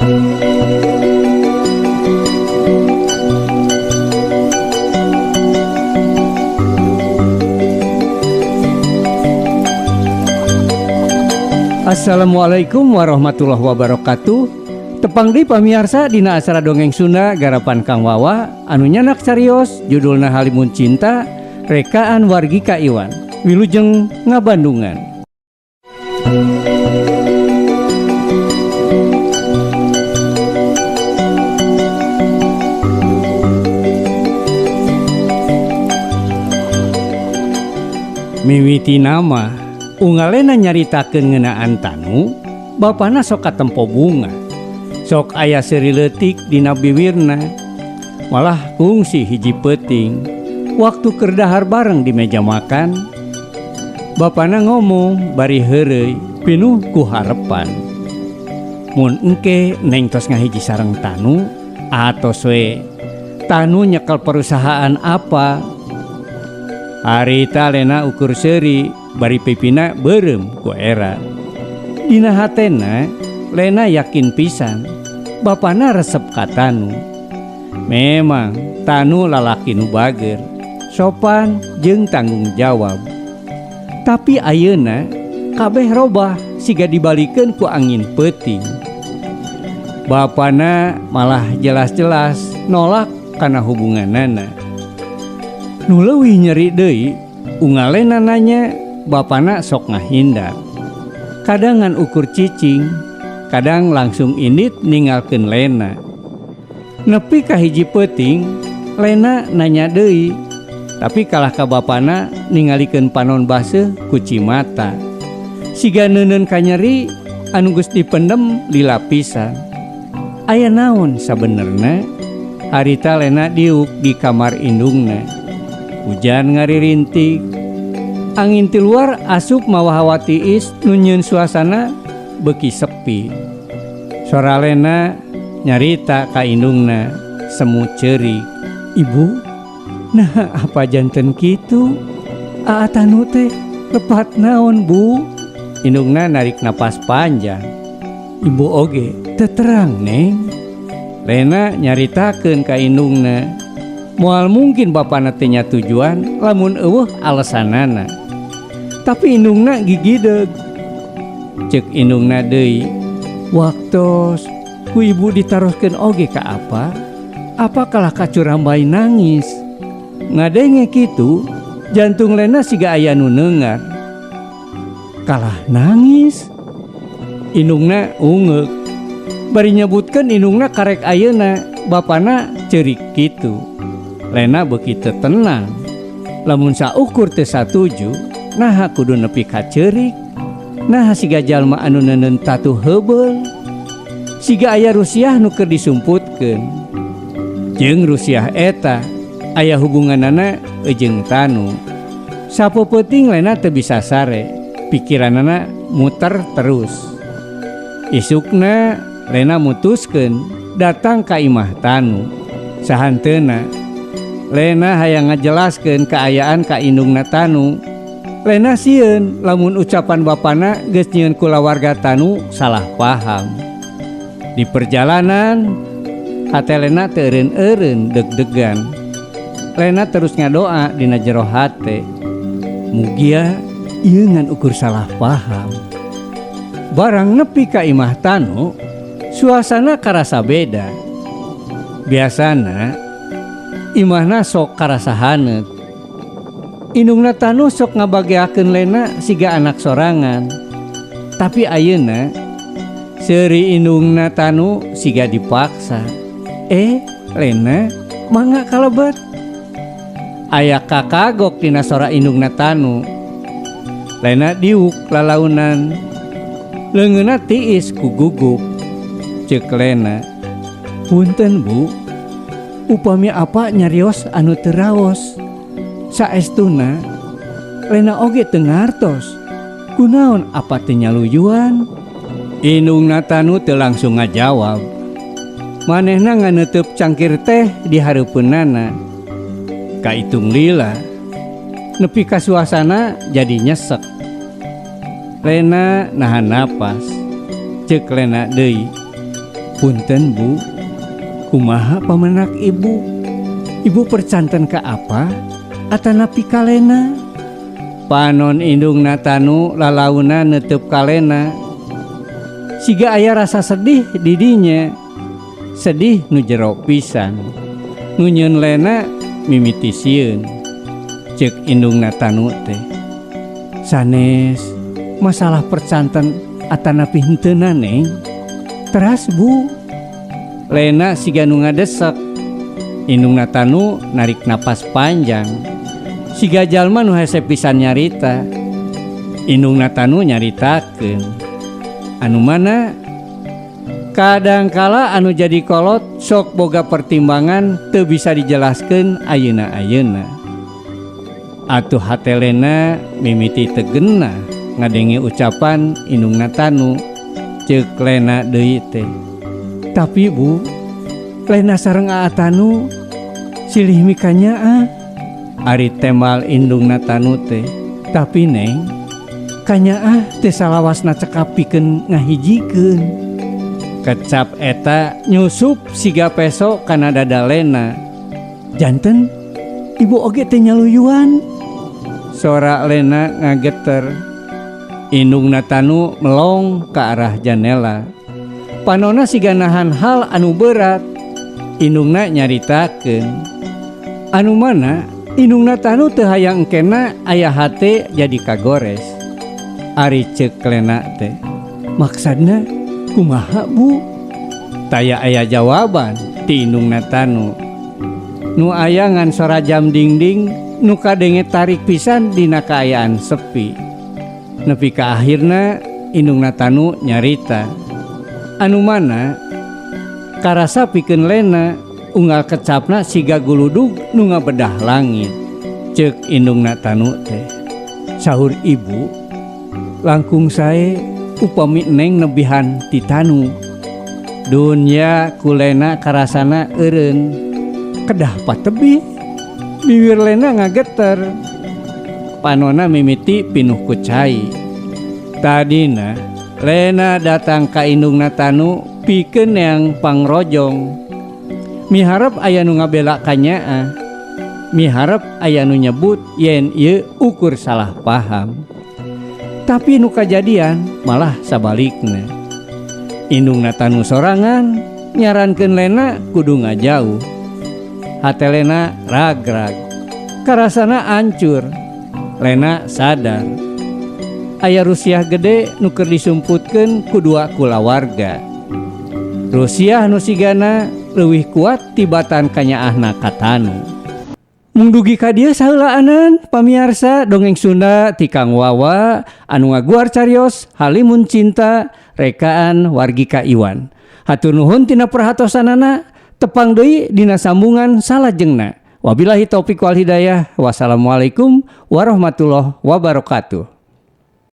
Assalamualaikum warahmatullahi wabarakatuh. Tepang di pamiarsa dina acara dongeng Sunda garapan Kang Wawa anu nyanak carios judulna Halimun Cinta rekaan wargi Ka Iwan wilujeng ngabandungan. Miwiti nama ungalena nyaritakeun ngeunaan Tanu, bapana sok katempo bunga. Sok aya seuri leutik dina bibirna. Malah kungsi hiji peuting waktu keur dahar bareng di meja makan. Bapana ngomong bari heureuy pinuh ku harepan. Mun engke neng tos ngahiji sareng Tanu atos we Tanu nyekel perusahaan apa? Harita lena ukur seuri bari pipina beureum ku era. Dina hatena lena yakin pisan bapana resep ka Tanu. Memang Tanu lalaki nu bager, sopan jeung tanggung jawab. Tapi ayeuna kabeh robah siga dibalikeun ku angin peuting. Bapana malah jelas-jelas nolak kana hubunganana. Nu leuwih nyeri deui ungalena nanya bapana sok ngahindar. Kadang ngan ukur cicing, kadang langsung indit ninggalkeun lena. Nepi ka hiji peuting, lena nanya deui, tapi kalah ka bapana ningalikeun panon baseuh ku cimata. Siga neuneun ka nyeri anu geus dipendem lila pisan. Aya naon sabenerna? Harita lena diuk di kamar indungna. Hujan ngaririntik, angin ti luar asup mawa hawa tiis nunyeun suasana beuki sepi. Sora lena nyarita ka indungna semu ceurik. Ibu, nah apa janten kitu? Aa Tanu teh lepat naon bu? Indungna narik napas panjang. Ibu oge teu terang neng. Lena nyaritakeun ka indungna. Moal mungkin bapana teh nya tujuan lamun eueuh alesanana. Tapi indungna gigideug. Ceuk indungna deui, "Waktos ku ibu ditaruhkeun oge ka apa? Apa kalah kacurambai nangis?" Ngadenge kitu, jantung lena siga aya nu neungar. Kalah nangis? Indungna ungeuk. Bari nyebutkeun indungna karek ayeuna bapana ceurik kitu. Lena beuki teu tenang. Lamun saukur teu satuju, naha kudu nepi ka ceurik? Naha siga jalma anu neuneun tatu heubeul? Siga aya rusiah nu keur disumputkeun. Jeung rusiah eta aya hubunganana jeung Tanu. Sapeuting lena teu bisa sare, pikiranana muter terus. Isukna lena mutuskeun datang ka imah Tanu. Sahanteuna lena hayang ngajelaskeun kaayaan ka indungna Tanu. Lena sieun lamun ucapan bapana geus nyieun kulawarga Tanu salah paham. Di perjalanan hate lena teu eureun-eureun deg-degan. Lena terus ngadoa dina jero hate, mugia ieu ngan ukur salah paham. Barang nepi ka imah Tanu, suasana karasa beda. Biasana imahna sok karasa haneut. Indungna Tanu sok ngabageakeun lena siga anak sorangan. Tapi ayeuna seuri indungna Tanu siga dipaksa. Lena mangga kalebet. Aya kakagok dina sora indungna Tanu. Lena diuk lalaunan. Leungeunna tiis ku gugup. Ceuk lena, "Punten bu, upami apa nyarios anu teu raos. Saestuna lena oge teu ngartos kunaon apa teu nyalujuan." Indungna Tanu teu langsung ngajawab. Manehna nganeuteub cangkir teh di hareupeunana. Kaitung lila nepi ka suasana jadi nyesek. Lena nahan napas. Ceuk lena deui, Punten Bu, kumaha pamenak ibu? Ibu percanten ka apa? Atanapi kalena? Panon indungna tanu lalauna netep kalena. Siga aya rasa sedih didinya. Sedih nu jero pisan. Nu nyeun lena mimiti sieun. Ceuk indungna tanu teh. Sanes masalah percanten atanapi henteu Neng. Teras Bu. Lena siga nu ngadesak. Indungna tanu narik napas panjang. Siga jalma nu hese pisan nyarita. Indungna tanu nyaritakeun. Anu mana kadangkala anu jadi kolot sok boga pertimbangan teu bisa dijelaskeun ayeuna-ayeuna. Atuh hatelena mimiti tegenna ngadenge ucapan indungna tanu. Ceuk Lena deui teh. Tapi Bu, Lena sareng Aatanu silih mikanya ari tembal indungna tanu teh. Tapi Neng, kanyaa teh salawasna cekapikeun ngahijikeun. Kecap eta nyusup siga peso kana dada Lena. Janten, ibu oge teh nyaluyuan. Sora Lena ngageter. Indungna tanu melong ke arah janela. Panona siga nahan hal anu berat. Indungna nyaritakeun. Anu mana indungna tanu teu hayang engkena aya hate jadi kagores. Ari ceuk Lena teh. Maksudna kumaha Bu? Taya aya jawaban ti indungna tanu. Nu aya ngan sora jam dingding nu kadenge tarik pisan dina kaayaan sepi. Nepi ka akhirna indungna tanu nyarita. Anu mana karasa pikeun Lena unggal kecapna siga guludug nu ngabedah langit. Ceuk indungna tanu teh. Saur ibu, langkung sae upami Neng nebihan ti tanu. Dunya ku Lena karasana eureun. Kedah patebih. Bibir Lena ngageter. Panona mimiti pinuh ku cai. Tadina Lena datang ka indungna tanu pikeun yang pangrojong. Miharep aya nu ngabela kanyaa. Miharep aya nu nyebut yen ieu ukur salah paham. Tapi nu kajadian malah sabalikna. Indungna tanu sorangan nyarankeun Lena kudu ngajauh. Hate Lena ragrag. Karasana ancur. Lena sadar aya rusiah gede nu keur disumputkeun ku dua kulawarga. Rusiah nu sigana leuwih kuat tibatan kanyaahna ka tanu. Mung dugi ka dieu saheulaanan pamiarsa dongeng Sunda ti Kang Wawa anu ngaguar carios Halimun Cinta rekaan Wargika Iwan. Hatur nuhun tina perhatosanana. Tepang deui dina sambungan salajengna. Wabillahi taufik wal hidayah. Wassalamualaikum warahmatullahi wabarakatuh.